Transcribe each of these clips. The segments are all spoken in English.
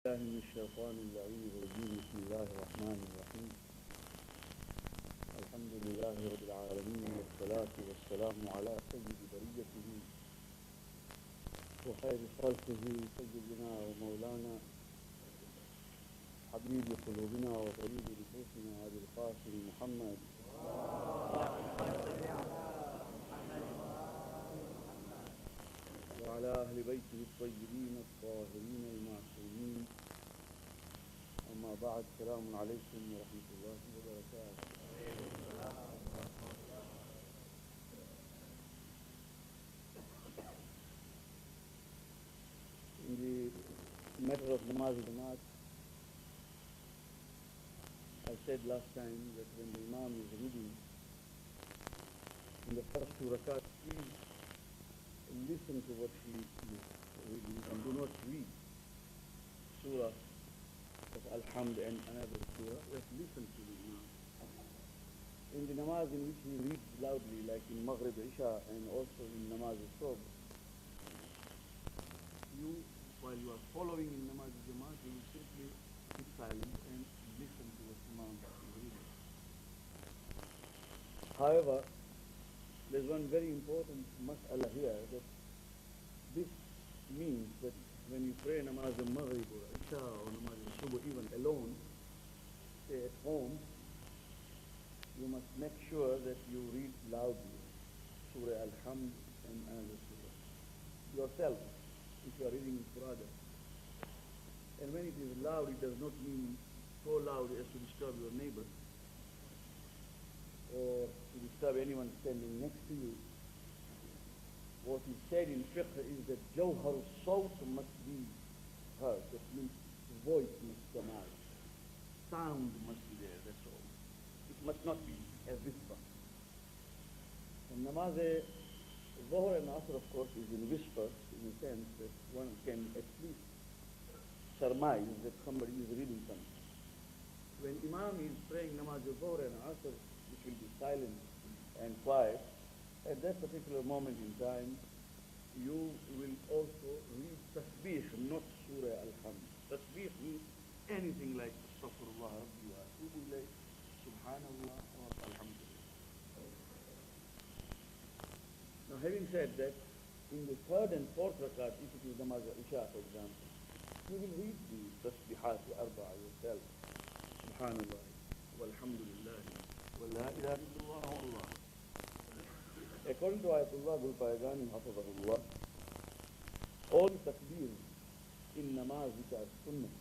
الله من الشيطان اللعين الرجيم. بسم الله الرحمن الرحيم. الحمد لله رب العالمين، والصلاة والسلام على سيد بريته وخير خلقه سيدنا ومولانا حبيب قلوبنا وطبيب نفوسنا أبي القاسم محمد وعلى أهل بيته الطيبين الطاهرين المعصومين. أما بعد، السلام عليكم ورحمة الله وبركاته. In the matter of namaz al-Jamaat, I said last time that when the Imam is reading in the first two rakats, please listen to what he is reading and do not read surah of Alhamd and another surah. Just listen to the Imam. In the namaz in which he reads loudly, like in Maghrib, Isha, and also in namaz al-Subh, while you are following in namaz al-Jamaat, you will simply keep silent and listen to what Imam is reading. However, there's one very important mas'ala here, that this means that when you pray namaz al-Maghrib or Isha or namaz al-Subh even alone, stay at home, you must make sure that you read loudly Surah Al-Hamd and another surah yourself if you are reading in Qur'an. And when it is loud, it does not mean so loud as to disturb your neighbor or to disturb anyone standing next to you. What is said in fiqh is that jawhar al-sawt must be heard. That means voice must come out. Sound must be there, that's all. It must not be a whisper. And namaz Dhuhr and Asr, of course, is in whisper, in the sense that one can at least surmise that somebody is reading something. When Imam is praying namaz Dhuhr and Asr, which will be silent and quiet, at that particular moment in time, you will also read tasbih, not Surah Al-Hamd. Tasbih means anything like Astaghfirullah Rabbi wa atubu ilayh, Subhanallah or Alhamdulillah. Now, having said that, in the third and fourth rakat, if it is namaz Isha, for example, you will read the tasbihat arba'a yourself. Subhanallah, walhamdulillah, wa la ilaha illallah wallah. According to Ayatullah Gul Paygani Hafazahullah, all takbir in namaz which are sunnah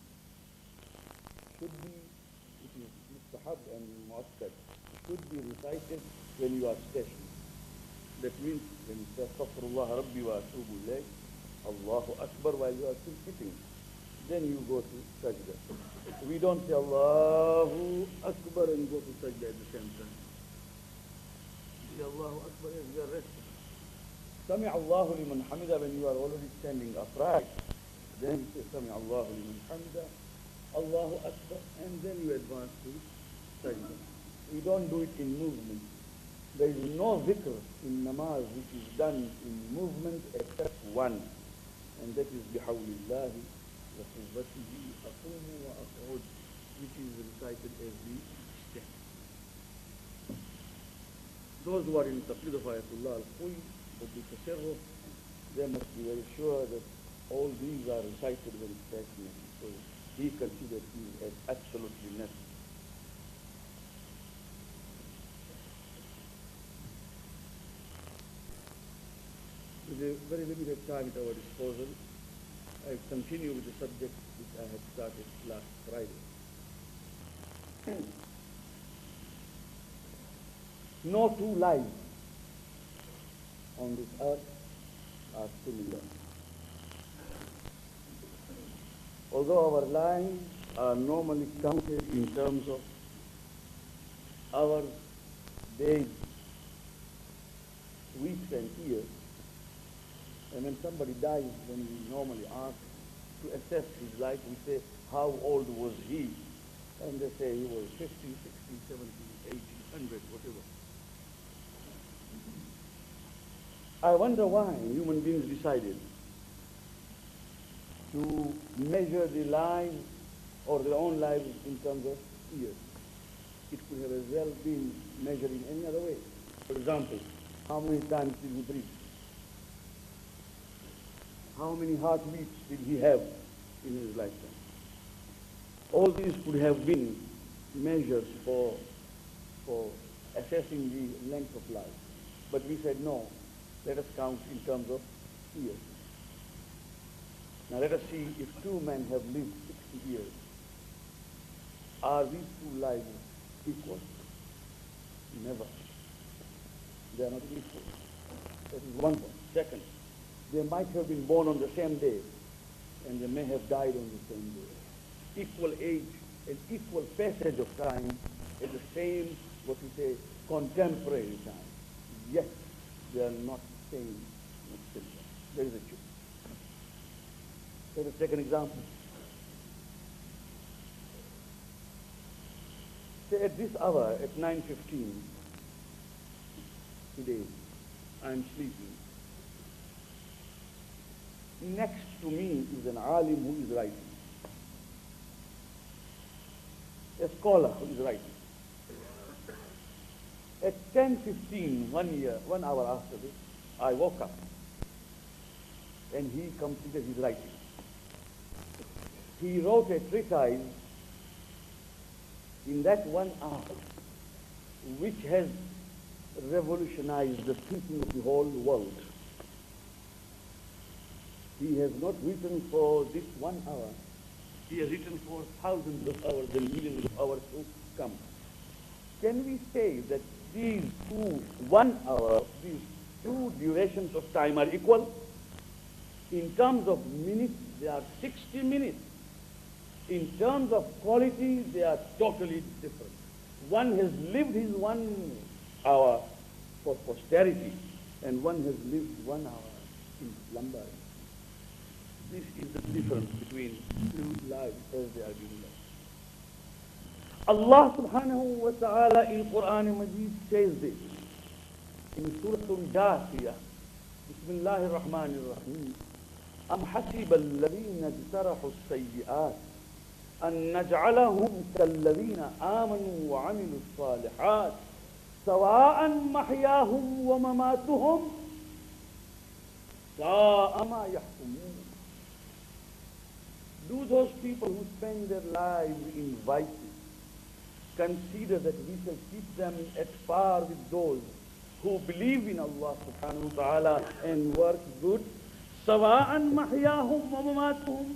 should be, it is mustahab and mu'akkad, should be recited when you are stationed. That means when you say Astaghfirullah Rabbi wa atubu ilayh, Allahu Akbar while you are still sitting, then you go to sajda. We don't say Allahu Akbar and go to sajda at the same time. You say Allahu Akbar as you are resting. Sami Allahu liman hamida when you are already standing upright. Then you say Sami Allahu liman hamida, Allahu Akbar, and then you advance to sajda. We don't do it in movement. There is no dhikr in namaz which is done in movement except one, and that is bihawlillahi wa quwwatihi aqumu wa aq'ud, which is recited as the step. Those who are in taqlid of Ayatullah al-Quy or the tasarruf, they must be very sure that all these are recited very stationary. So he considers these as absolutely necessary. With a very limited time at our disposal, I continue with the subject which I had started last Friday. No two lives on this earth are similar. Although our lives are normally counted in terms of hours, days, weeks and years, and when somebody dies, when we normally ask to assess his life, we say, how old was he? And they say he was 50, 60, 70, 80, 100, whatever. I wonder why human beings decided to measure the lives or their own lives in terms of years. It could have as well been measured in any other way. For example, how many times did he breathe? How many heartbeats did he have in his lifetime? All these could have been measures for assessing the length of life. But we said, no, let us count in terms of years. Now let us see if two men have lived 60 years. Are these two lives equal? Never. They are not equal. That is one point. Second, they might have been born on the same day, and they may have died on the same day. Equal age and equal passage of time at the same, what we say, contemporary time. Yet they are not same, not similar. There is a truth. Let us take an example. Say at this hour, at 9:15 today, I am sleeping. Next to me is an alim who is writing. A scholar who is writing. At 10:15, 1 hour after this, I woke up and he completed his writing. He wrote a treatise in that 1 hour which has revolutionized the thinking of the whole world. He has not written for this 1 hour. He has written for thousands of hours and millions of hours to come. Can we say that these 1 hour, these two durations of time are equal? In terms of minutes, they are 60 minutes. In terms of quality, they are totally different. One has lived his 1 hour for posterity, and one has lived 1 hour in slumber. This is the difference between two lives as they are being lived. Allah subhanahu wa ta'ala in Quran Majid says this in Surah Al-Jasiyah. Bismillahir Rahmanir Rahim. Am hasiba alladhina ijtarahu as-sayyi'at an naj'alahum kalladhina amanu wa 'amilu as-salihat sawa'an mahyahum wa mamatuhum sa'a ma yahkumun. Do those people who spend their lives in vices consider that we shall keep them at par with those who believe in Allah subhanahu wa ta'ala and work good? Sawa'an mahyahum wa mamatuhum.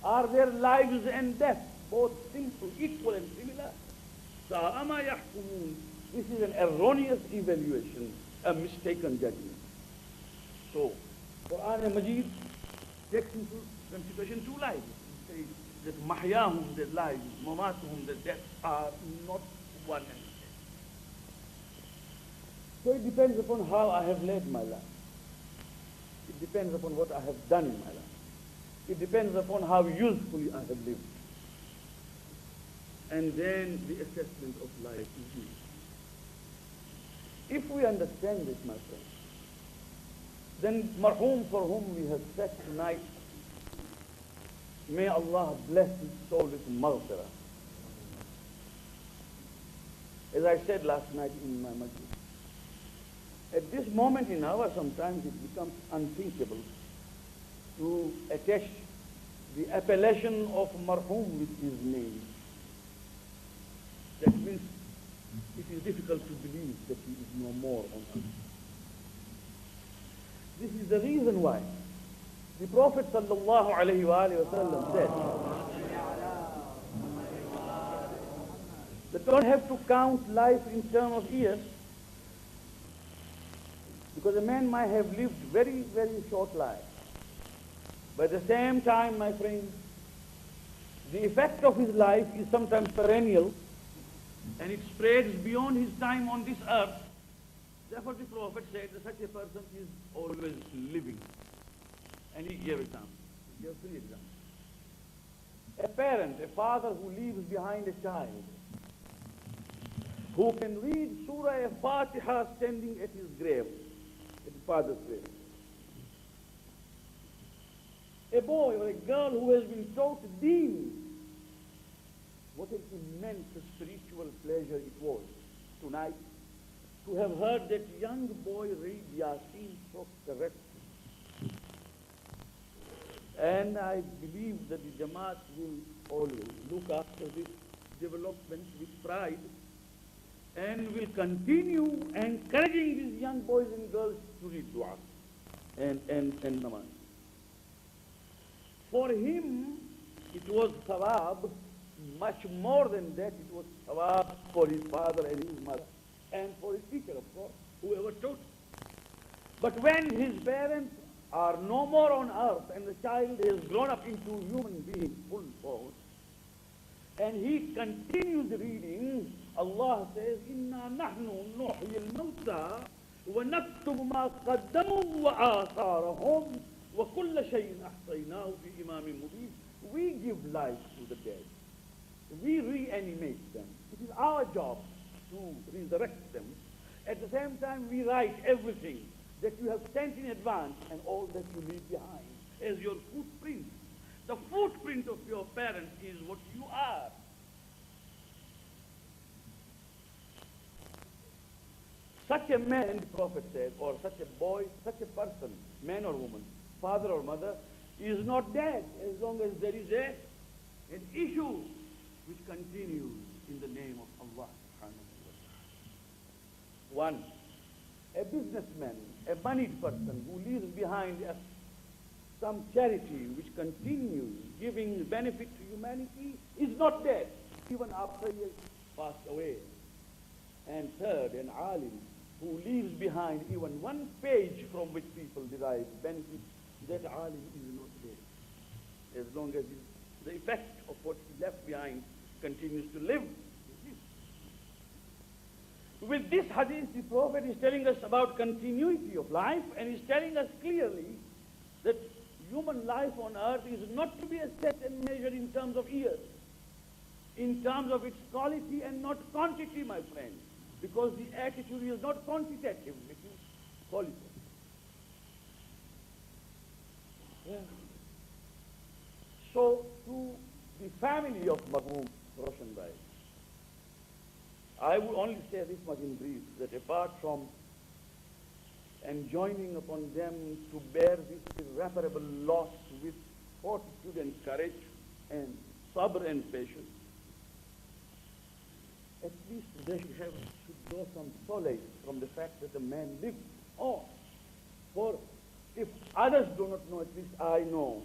Are their lives and death both simple, equal and similar? Sa'a ma yahkumun. This is an erroneous evaluation, a mistaken judgment. So, Quran Majid takes into consideration two lives. It says that mahyahum, their lives, mamatuhum, their deaths are not one and the same. So it depends upon how I have led my life. It depends upon what I have done in my life. It depends upon how usefully I have lived. And then the assessment of life is used. If we understand this, my friends, then marhum for whom we have said tonight, may Allah bless his soul with maghfirah. As I said last night in my masjid, at this moment in our, sometimes it becomes unthinkable to attach the appellation of marhum with his name. That means it is difficult to believe that he is no more on earth. This is the reason why the Prophet sallallahu alayhi wa sallam said that don't have to count life in terms of years, because a man might have lived very, very short life. But at the same time, my friends, the effect of his life is sometimes perennial, and it spreads beyond his time on this earth. Therefore the Prophet said that such a person is always living. And he gave examples. He gave 3 examples. A parent, a father who leaves behind a child, who can read Surah Fatiha standing at his grave, at his father's grave. A boy or a girl who has been taught deen, what an immense spiritual pleasure it was tonight to have heard that young boy read Yasin so correctly. And I believe that the Jamaat will always look after this development with pride and will continue encouraging these young boys and girls to read dua and namaz. For him, it was thawab. Much more than that, it was thawab for his father and his mother, and for his teacher, of course, whoever taught. But when his parents are no more on earth and the child has grown up into a human being, full force, and he continues reading, Allah says, "Inna nahnu nuhyi al-mawta wa naktubu ma qaddamu wa atharahum wa kulla shay'in ahsaynahu fi imamin mubin." We give life to the dead. We reanimate them. It is our job to resurrect them. At the same time, we write everything that you have sent in advance and all that you leave behind as your footprint. The footprint of your parents is what you are. Such a man, the Prophet said, or such a boy, such a person, man or woman, father or mother, is not dead as long as there is an issue which continues in the name of Allah subhanahu wa ta'ala. One, a businessman, a moneyed person who leaves behind some charity which continues giving benefit to humanity is not dead even after he has passed away. And third, an alim who leaves behind even one page from which people derive benefit, that alim is not dead as long as the effect of what he left behind continues to live. With this hadith, the Prophet is telling us about continuity of life, and is telling us clearly that human life on earth is not to be assessed and measured in terms of years, in terms of its quality and not quantity, my friend, because the attitude is not quantitative, it is qualitative. Yeah. So, to the family of Marhum Roshan Bhai, I would only say this much in brief, that apart from enjoining upon them to bear this irreparable loss with fortitude and courage and sabr and patience, at least they should draw some solace from the fact that the man lived on. For if others do not know, at least I know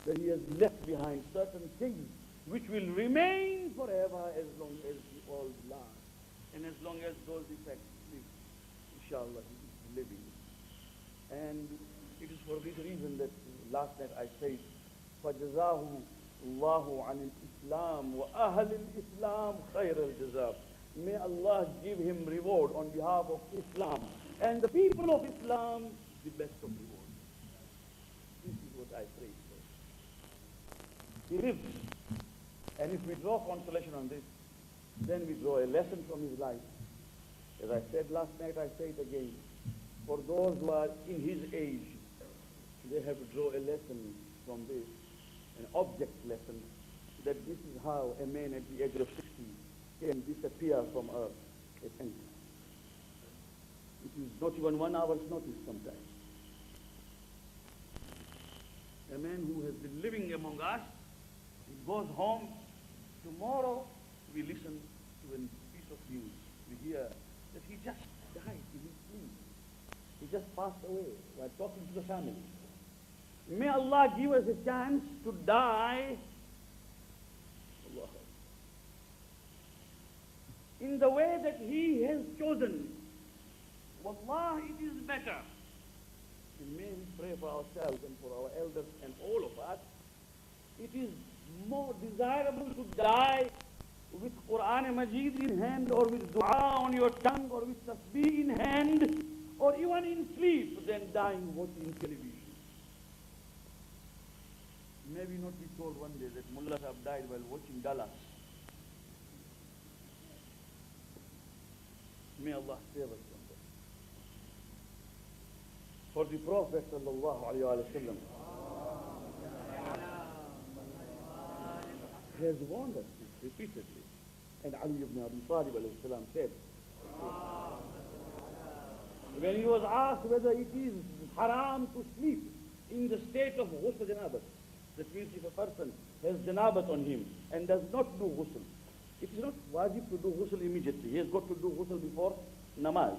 that he has left behind certain things which will remain forever as long as the world lasts, and as long as those effects live, inshallah, he is living. And it is for this reason that last night I said, فَجَزَاهُ اللَّهُ عَنِ الْإِسْلَامِ وَأَهْلِ الْإِسْلَامِ خَيْرَ الْجَزَاءِ. May Allah give him reward on behalf of Islam and the people of Islam the best of reward. This is what I pray for. He lives. And if we draw consolation on this, then we draw a lesson from his life. As I said last night, I say it again. For those who are in his age, they have to draw a lesson from this, an object lesson, that this is how a man at the age of 60 can disappear from earth at any time. It is not even 1 hour's notice sometimes. A man who has been living among us, he goes home. Tomorrow we listen to a piece of news. We hear that he just died in his sleep. He just passed away while talking to the family. May Allah give us a chance to die in the way that he has chosen. Wallah, it is better. And may we pray for ourselves and for our elders and all of us. It is more desirable to die with Quran Majid in hand, or with dua on your tongue, or with tasbih in hand, or even in sleep, than dying watching television. May we not be told one day that mullahs have died while watching Dallas. May Allah save us from that. For the Prophet sallallahu alayhi wa sallam, has warned us this repeatedly. And Ali ibn Abi Talib alayhi salam said, when he was asked whether it is haram to sleep in the state of ghusl janabat, that means if a person has janabat on him and does not do ghusl, it is not wajib to do ghusl immediately. He has got to do ghusl before namaz.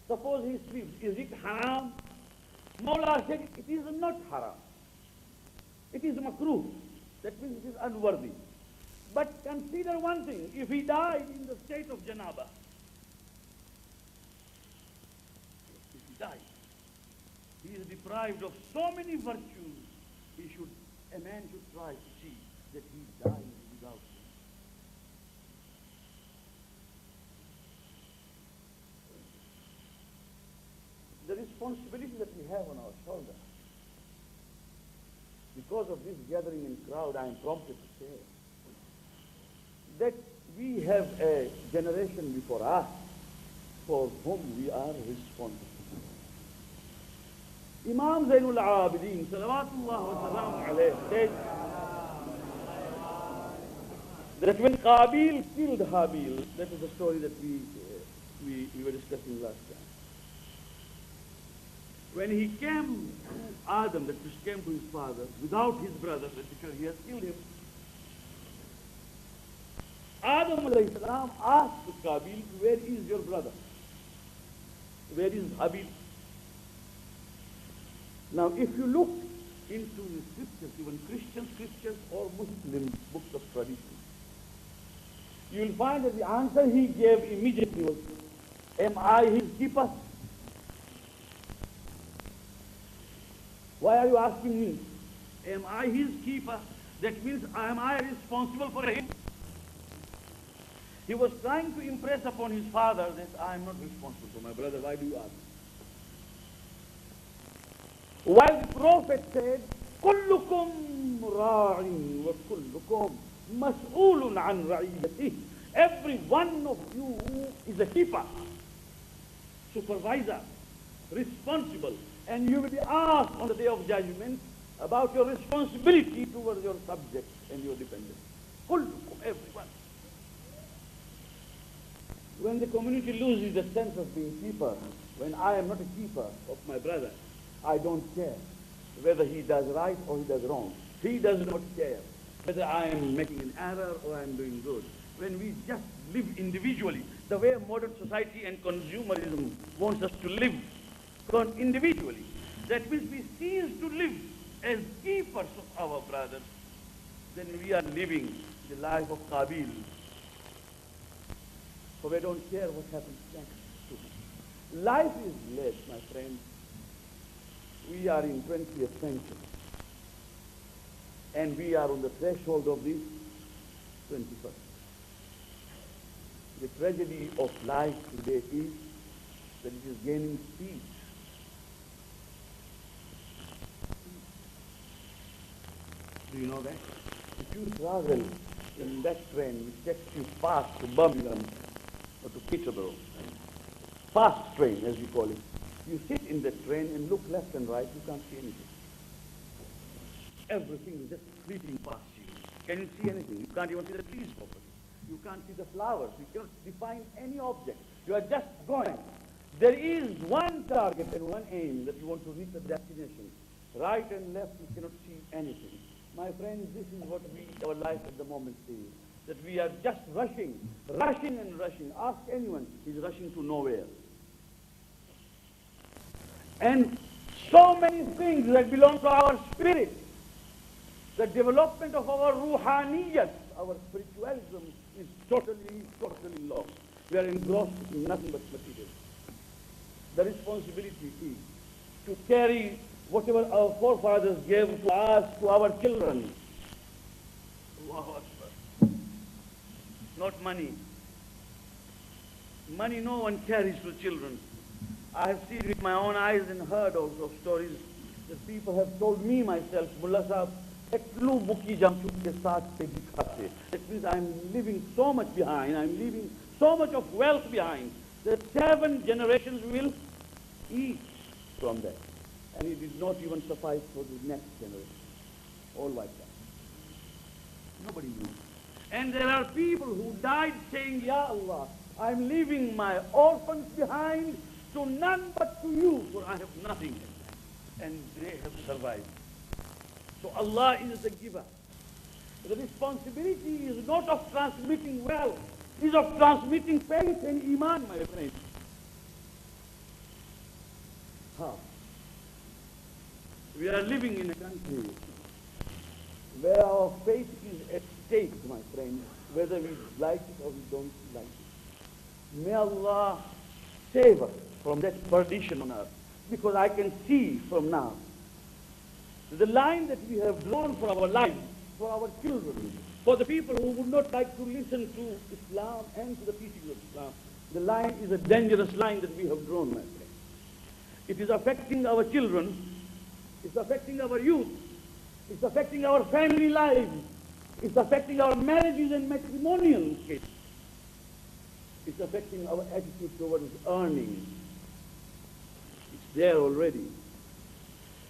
Suppose he sleeps, is it haram? Mawla said it is not haram. It is makruh. That means it is unworthy. But consider one thing, if he died in the state of janaba, if he died, he is deprived of so many virtues, a man should try to see that he dies without them. The responsibility that we have on our shoulder. Because of this gathering in crowd, I am prompted to say that we have a generation before us for whom we are responsible. Imam Zainul Abidin, salawatullah wa salam alayhi, said that when Qabil killed Habil, that is the story that we were discussing last time. When he came to Adam, that is came to his father, without his brothers, because he has killed him, Adam alayhi salam asked Qabil, where is your brother? Where is Habil? Now, if you look into the scriptures, even Christian scriptures or Muslim books of tradition, you will find that the answer he gave immediately was, am I his keeper? Why are you asking me? Am I his keeper? That means, am I responsible for him? He was trying to impress upon his father that I am not responsible for my brother. Why do you ask? While the Prophet said, كُلُّكُمْ رَاعٍ وَكُلُّكُمْ مَسْئُولٌ عَنْ رَعِيَّتِهِ. Every one of you is a keeper, supervisor, responsible, and you will be asked on the day of judgment about your responsibility towards your subjects and your dependents. كُلُّكُمْ, everyone. When the community loses the sense of being keeper, when I am not a keeper of my brother, I don't care whether he does right or he does wrong. He does not care whether I am making an error or I am doing good. When we just live individually, the way modern society and consumerism wants us to live individually, that means we cease to live as keepers of our brothers, then we are living the life of Qabil. So we don't care what happens next to him. Life is led, my friends. We are in 20th century. And we are on the threshold of the 21st. The tragedy of life today is that it is gaining speed. Do you know that? If you travel in that train which takes you fast to Birmingham or to Peterborough, fast train as you call it, you sit in the train and look left and right, you can't see anything. Everything is just fleeting past you. Can you see anything? You can't even see the trees properly. You can't see the flowers. You cannot define any object. You are just going. There is one target and one aim that you want to reach a destination. Right and left, you cannot see anything. My friends, this is what our life at the moment is. That we are just rushing and rushing. Ask anyone, he's rushing to nowhere. And so many things that belong to our spirit, the development of our ruhaniyat, our spiritualism is totally lost. We are engrossed in nothing but material. The responsibility is to carry whatever our forefathers gave to us, to our children. Allahu Akbar. Not money. Money no one carries to children. I have seen with my own eyes and heard also of stories that people have told me myself, Mulla Sahab, that means I'm leaving so much behind, I'm leaving so much of wealth behind, that 7 generations will eat from that. And it did not even suffice for the next generation. All wiped out. Nobody knew. And there are people who died saying, Ya Allah, I'm leaving my orphans behind to none but to you, for I have nothing. And they have survived. So Allah is the giver. The responsibility is not of transmitting wealth, it is of transmitting faith and iman, my friend. We are living in a country where our faith is at stake, my friend, whether we like it or we don't like it. May Allah save us from that perdition on earth, because I can see from now the line that we have drawn for our lives, for our children, for the people who would not like to listen to Islam and to the teachings of Islam. The line is a dangerous line that we have drawn, my friend. It is affecting our children, it's affecting our youth, it's affecting our family lives, it's affecting our marriages and matrimonial cases. It's affecting our attitude towards earning. It's there already.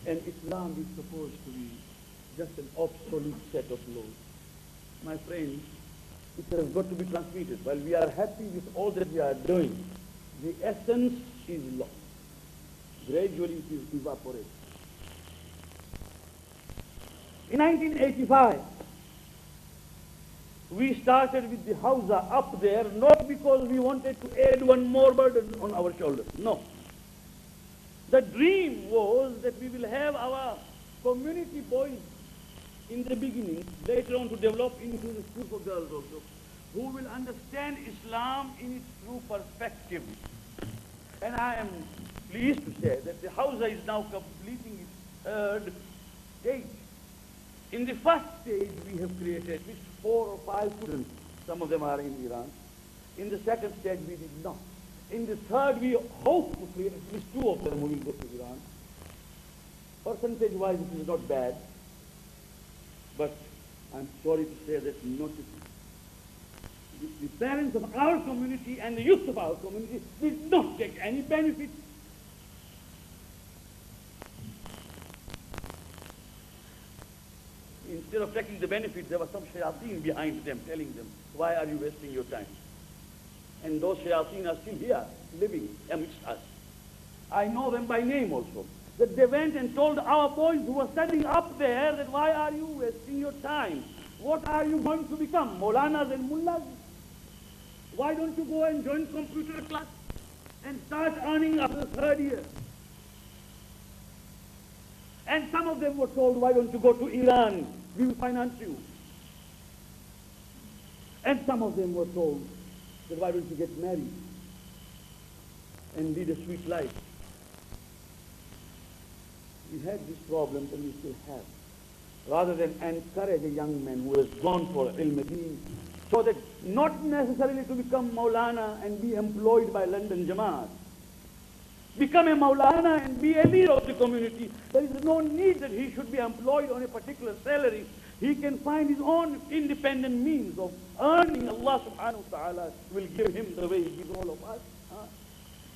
And Islam is supposed to be just an obsolete set of laws. My friends, it has got to be transmitted. While we are happy with all that we are doing, the essence is lost. Gradually it is evaporated. In 1985, we started with the Hausa up there, not because we wanted to add one more burden on our shoulders. No. The dream was that we will have our community boys in the beginning, later on to develop into the school for girls also, who will understand Islam in its true perspective. And I am pleased to say that the Hausa is now completing its third stage. In the first stage, we have created at least 4 or 5 students. Some of them are in Iran. In the second stage, we did not. In the third, we hope to create at least 2 of them who will go to Iran. Percentage-wise, it is not bad. But I'm sorry to say that not the parents of our community and the youth of our community did not take any benefit. Instead of taking the benefit, there was some shayateen behind them telling them, why are you wasting your time? And those shayateen are still here, living amidst us. I know them by name also. That they went and told our boys who were studying up there that why are you wasting your time? What are you going to become? Maulanas and mullahs? Why don't you go and join computer class and start earning after the 3rd year? And some of them were told, why don't you go to Iran? We will finance you. And some of them were told that why don't you get married and lead a sweet life? We had these problems and we still have. Rather than encourage a young man who has gone for ilm-deen, so that not necessarily to become Maulana and be employed by London Jamaat. Become a Maulana and be a leader of the community. There is no need that he should be employed on a particular salary. He can find his own independent means of earning. Allah subhanahu wa ta'ala will give him the way he gives all of us.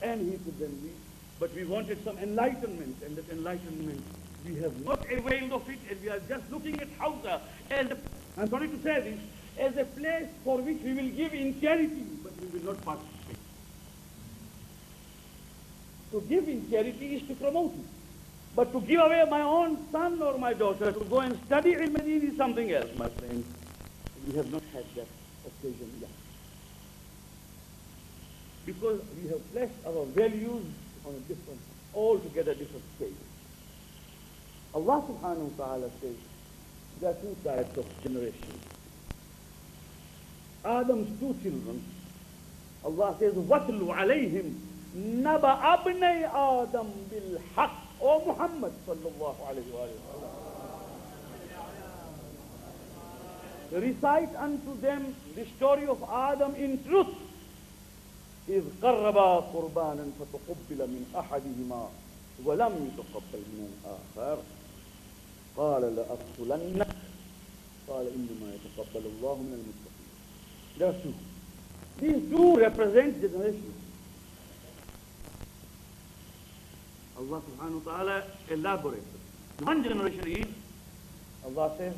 And he could then lead. But we wanted some enlightenment, and that enlightenment, we have not availed of it, and we are just looking at Hausa as I'm sorry to say this, as a place for which we will give in charity, but we will not participate. To give in charity is to promote it. But to give away my own son or my daughter to go and study ilm-deen is something else, my friends. We have not had that occasion yet. Because we have placed our values on a different, altogether different scale. Allah subhanahu wa ta'ala says, there are 2 types of generations. Adam's 2 children, Allah says, وَاتْلُ عَلَيْهِمْ نَبَأَ ابْنَيْ آدَمْ بِالْحَقِّ. O Muhammad sallallahu alayhi wa sallam, recite unto them the story of Adam in truth. إِذْ قَرَّبَا قُرْبَانًا فَتُقُبِّلَ مِنْ أَحَدِهِمَا وَلَمْ يُتَقَبَّلْ مِنَ الْآخَرِ قَالَ لَأَقْتُلَنَّكَ قَالَ إِنَّمَا يَتَقَبَّلُ اللَّهُ مِنَ الْمُتَّقِينَ. There are 2. These 2 represent generations. Allah subhanahu wa ta'ala elaborates. One generation is, Allah says,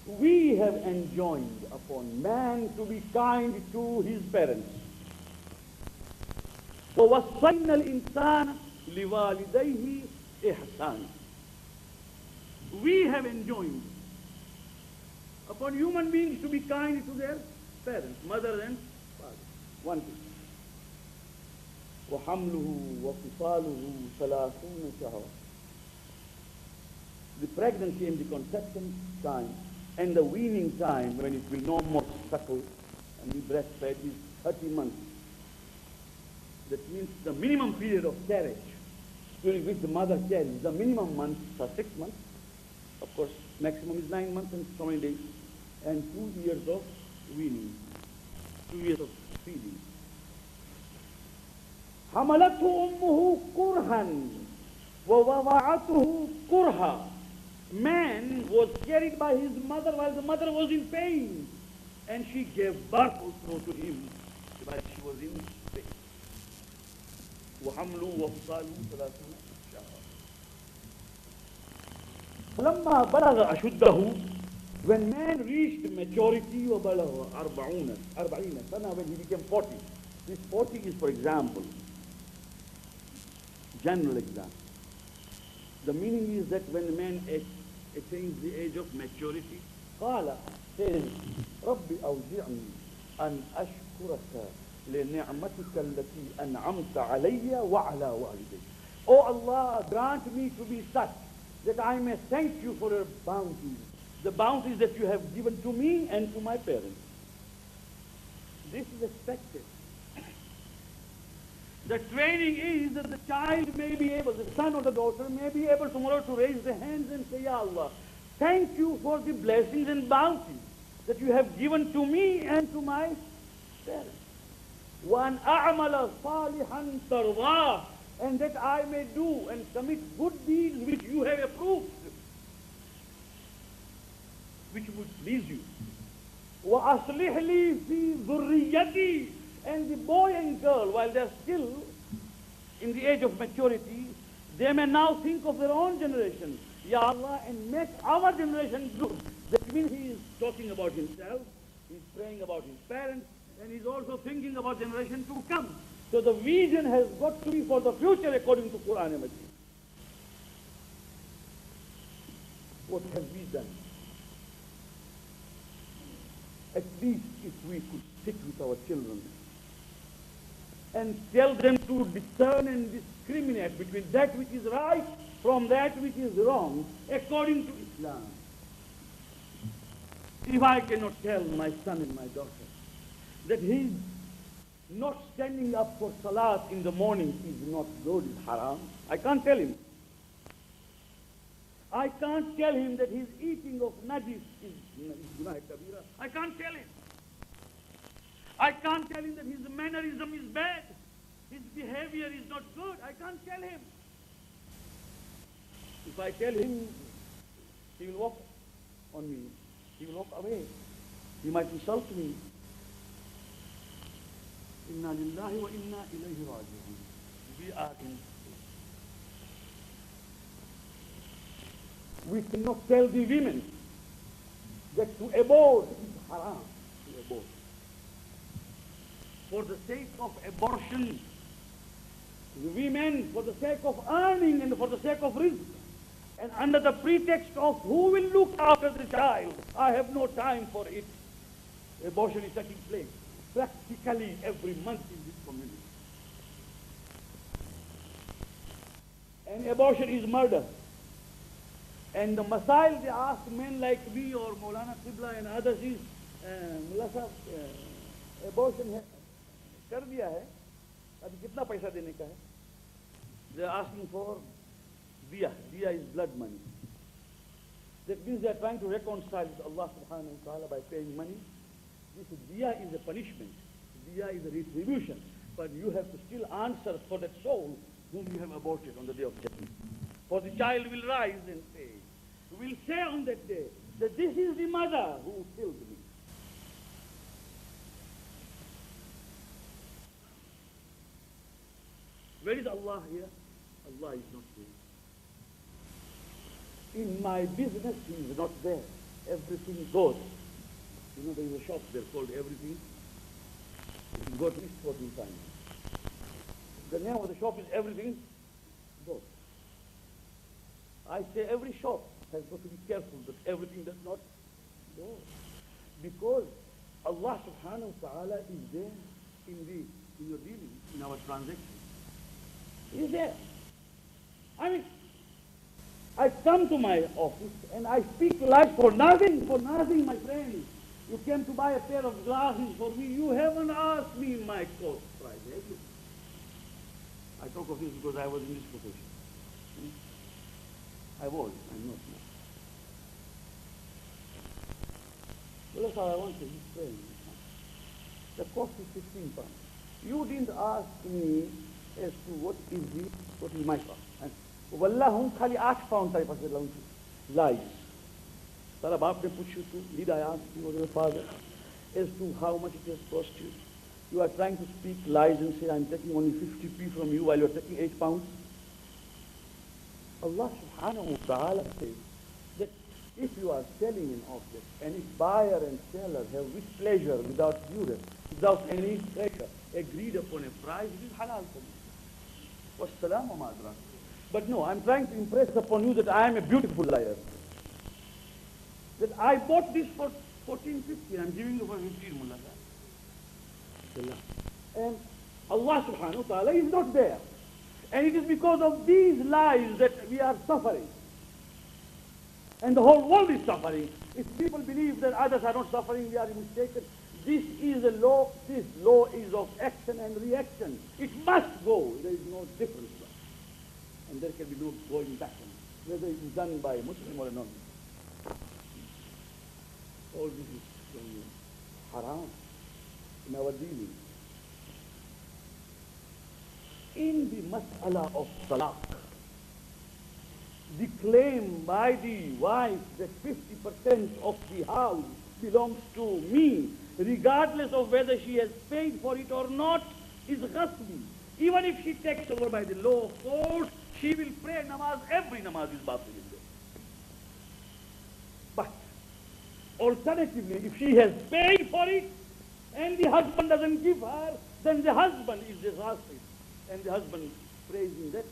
We have enjoined upon man to be kind to his parents. وَوَصَّيْنَا الْإِنسَانَ لِوَالِدَيْهِ إِحْسَانًا. We have enjoined upon human beings to be kind to their parents, mother and father. One thing. وَحَمْلُهُ وَفِصَالُهُ 30 شهرا. The pregnancy and the conception time and the weaning time, when it will no more suckle and be breastfed, is 30 months. That means the minimum period of carriage during which the mother carries. The minimum months are 6 months. Of course, maximum is 9 months and so many days. And 2 years of weaning, 2 years of feeding. حملته أمه كرها ووضعته كرها. Man was carried by his mother while the mother was in pain, and she gave birth also to him while she was in pain. وحمله وفصاله 30 شهرا. فلما بلغ أشده, when man reached maturity, وبلغ 40 سنة, when he became 40. This 40 is, for example, general example. The meaning is that when a man attains the age of maturity, قال, says, ربي أوزعني أن أشكرك لنعمتك التي أنعمت علي وعلى والدي. Oh Allah, grant me to be such that I may thank you for your bounties, the bounties that you have given to me and to my parents. This is expected. The training is that the child may be able, the son or the daughter may be able tomorrow to raise their hands and say, Ya Allah, thank you for the blessings and bounties that you have given to me and to my parents. وَأَنْ أَعْمَلَ صَالِحًا تَرْضَاهُ, and that I may do and commit good deeds which you have approved, which would please you. وَأَصْلِحْ لِي فِي ذُرِّيَّتِي, and the boy and girl, while they are still in the age of maturity, they may now think of their own generation. Ya Allah, and make our generation good. That means he is talking about himself, he is praying about his parents, and he is also thinking about generation to come. So the vision has got to be for the future according to Quran and Majid. What have we done? At least if we could sit with our children and tell them to discern and discriminate between that which is right from that which is wrong according to Islam. If I cannot tell my son and my daughter that his not standing up for salat in the morning is not good, is haram, I can't tell him. I can't tell him that his eating of najis is gunah kabira. I can't tell him. I can't tell him that his mannerism is bad, his behavior is not good. I can't tell him. If I tell him, he will walk on me. He will walk away. He might insult me. Inna lillahi wa inna ilayhi raji'un. We are in. We cannot tell the women that to abort is haram. To abort. For the sake of abortion, the women, for the sake of earning and for the sake of rizq, and under the pretext of who will look after the child, I have no time for it. Abortion is taking place practically every month in this community. And abortion is murder. And the masail they ask men like me or Maulana Qibla and others is, Mullah Sahab, abortion है, कर दिया है, अभी कितना पैसा देने का है? They are asking for diya. Diya is blood money. That means they are trying to reconcile with Allah subhanahu wa ta'ala by paying money. This diya is a punishment. Diya is a retribution. But you have to still answer for that soul whom you have aborted on the day of judgment. For the child will rise and say, will say on that day that this is the mother who killed me. Where is Allah here? Allah is not here. In my business, He is not there. everything goes. You know, there is a shop there called Everything. You can go at least 14 times. The name of the shop is Everything Goes. I say every shop has got to be careful that everything does not go. Because Allah subhanahu wa ta'ala is there in your dealings, in our transactions. He is there. I mean, I come to my office and I speak life for nothing, my friend. You came to buy a pair of glasses for me. You haven't asked me my cost price, have you? I talk of this because I was in this profession. I was, I'm not now. Well, that's how I want to explain. The cost is 15 pounds. You didn't ask me as to what is my cost. Wallah, hum khali 8 pounds type of lies. Tara baap ne push you to, did I ask you or your father as to how much it has cost you? You are trying to speak lies and say, I'm taking only 50p from you while you're taking 8 pounds. Allah subhanahu wa ta'ala says that if you are selling an object and if buyer and seller have with pleasure, without duress, without any pressure, agreed upon a price, it is halal for you. Wassalamu ma'adran. But no, I'm trying to impress upon you that I am a beautiful liar. That I bought this for 14.50 and I'm giving you for 15, Mulla. And Allah subhanahu wa ta'ala is not there. And it is because of these lies that we are suffering. And the whole world is suffering. If people believe that others are not suffering, we are mistaken. This is a law. This law is of action and reaction. It must go. There is no difference. And there can be no going back on it, whether it is done by a Muslim or a non-Muslim. All this is haram in our dealings. In the mas'ala of talaq, the claim by the wife that 50% of the house belongs to me, regardless of whether she has paid for it or not, is ghasbi. Even if she takes over by the law of force, she will pray namaz, every namaz is batil. But alternatively, if she has paid for it and the husband doesn't give her, then the husband is disastrous. And the husband prays in that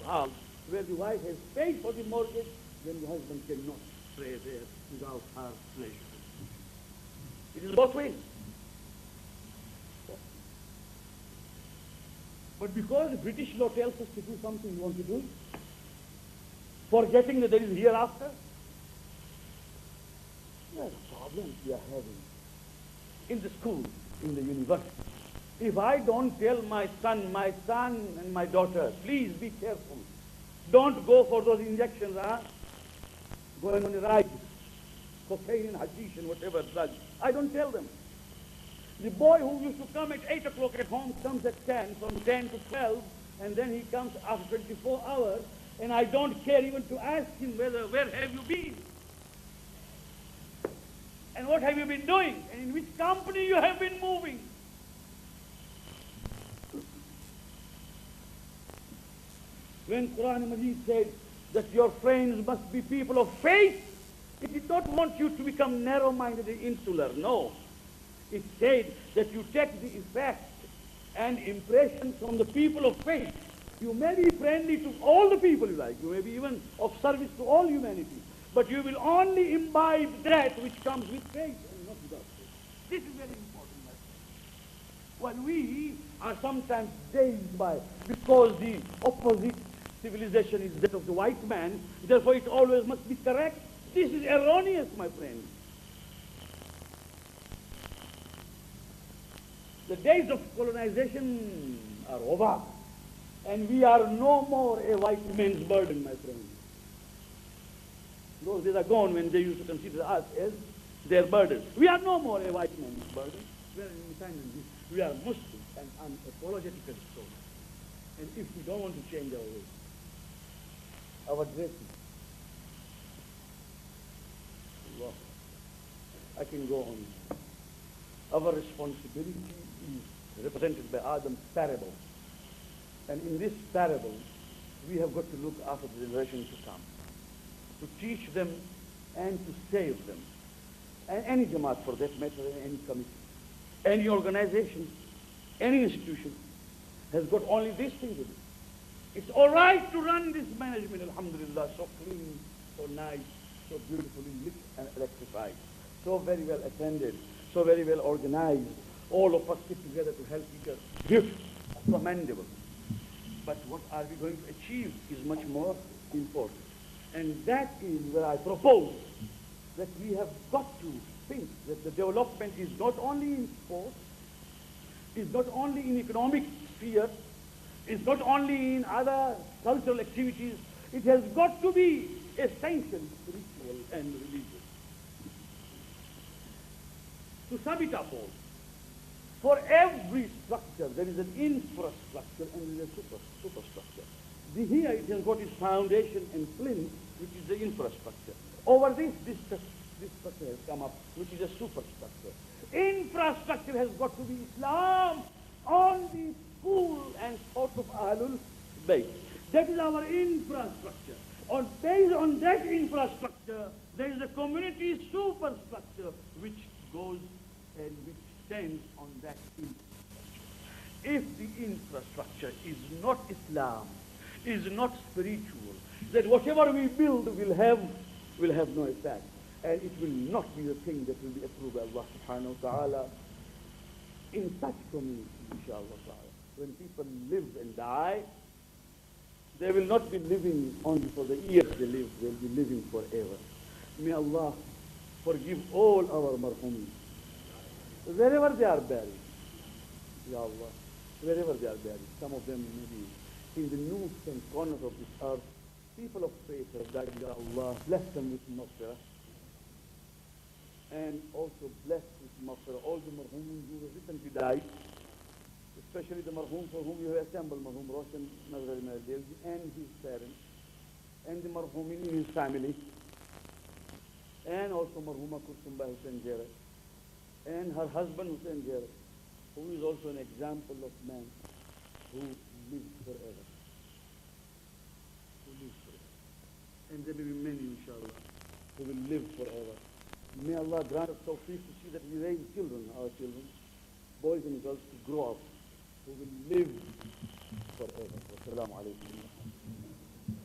house where the wife has paid for the mortgage, then the husband cannot pray there without her pleasure. It is both ways. But because British law tells us to do something, we want to do it, forgetting that there is hereafter, there are problems we are having in the school, in the university. If I don't tell my son and my daughter, please be careful. Don't go for those injections, going on a ride, cocaine and hashish and whatever drugs. I don't tell them. The boy who used to come at 8 o'clock at home comes at 10, from 10 to 12, and then he comes after 24 hours, and I don't care even to ask him where have you been? And what have you been doing? And in which company you have been moving? When Quran Majid said that your friends must be people of faith, it did not want you to become narrow-minded and insular, no. It said that you take the effect and impression from the people of faith. You may be friendly to all the people you like, you may be even of service to all humanity, but you will only imbibe that which comes with faith and not without faith. This is very important. While we are sometimes dazed by, because the opposite civilization is that of the white man, therefore it always must be correct. This is erroneous, my friend. The days of colonization are over, and we are no more a white man's burden, my friend. Those days are gone when they used to consider us as their burden. We are no more a white man's burden. We are Muslims and unapologetical so. And if we don't want to change our ways, our dressing, Allah, I can go on. Our responsibility is represented by Adam's parable. And in this parable, we have got to look after the generation to come, to teach them and to save them. And any Jamaat for that matter, any committee, any organization, any institution has got only this thing to do. It's all right to run this management, alhamdulillah, so clean, so nice, so beautifully lit and electrified, so very well attended, so very well organized. All of us sit together to help each other. Gift, commendable. But what are we going to achieve is much more important. And that is where I propose that we have got to think that the development is not only in sports, is not only in economic sphere, is not only in other cultural activities, it has got to be essentially spiritual and religious. To sum it up all, for every structure there is an infrastructure and there is a superstructure. Here it has got its foundation and plinth, which is the infrastructure. Over this structure has come up, which is a superstructure. Infrastructure has got to be Islam on the school and thought of Ahlul Bayt. That is our infrastructure. Based on that infrastructure, there is a community superstructure which goes and which stands on that infrastructure. If the infrastructure is not Islam, is not spiritual, then whatever we build will have no effect. And it will not be the thing that will be approved by Allah subhanahu wa ta'ala. In such community, inshallah ta'ala, when people live and die, they will not be living only for the years they live, they will be living forever. May Allah forgive all our marhumin. Wherever they are buried, Ya Allah, wherever they are buried, some of them maybe in the nooks and corners of this earth, people of faith have died, Ya Allah, bless them with maghfirah. And also bless with maghfirah all the marhumin who have recently died, especially the marhum for whom you have assembled, marhum Roshan Nazari Maldelji and his parents, and the marhumin in his family, and also marhuma Kursumba Hussain Jere, and her husband Hussain Jere, who is also an example of man who lives forever. Who lives forever. And there may be many, inshallah, who will live forever. May Allah grant us tawfiq to see that we raise children, our children, boys and girls, to grow up, who will live forever. Wassalamu alaikum.